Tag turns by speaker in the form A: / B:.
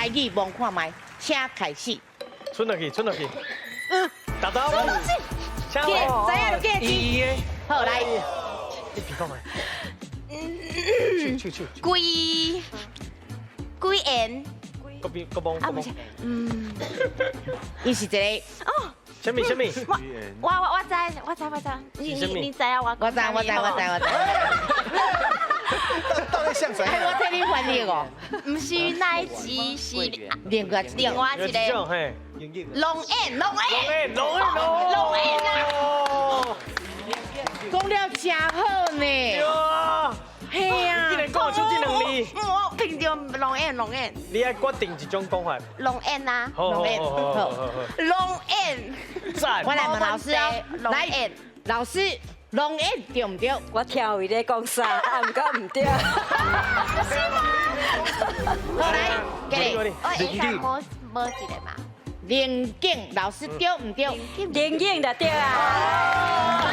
A: 台语望看麦，请开始。
B: 存落去，存落去。达到。请
A: 知影就记字。
B: 伊。
A: 好来，
B: 你别讲来。去。
C: 归言。
B: 个蒙。
C: 啊，不是，
A: 伊是一个
C: 哦，
B: 什么？
C: 我知，你知啊？
A: 我知。
D: 到底像谁？
A: 哎，我替你翻译哦。
C: 唔是那一集是
A: 另外
C: 另外一个
B: 嘿。
C: 龙眼啊！
A: 讲了真好呢。
B: 哇！
A: 嘿啊
B: 竟然讲出这两字，
C: 我听到龙眼，
B: 你爱决定一种讲法。
C: 龙眼啊，
B: 好。
C: 龙眼，
B: 赞。
A: 我来问老师哦，来
C: 眼，
A: 老师，龙眼对唔对？
E: 我听为咧讲啥，啊，唔敢唔对。
A: 好来，给你
C: 我应该无一个嘛。
A: 灵境，老师对唔对？
E: 灵应就对啊。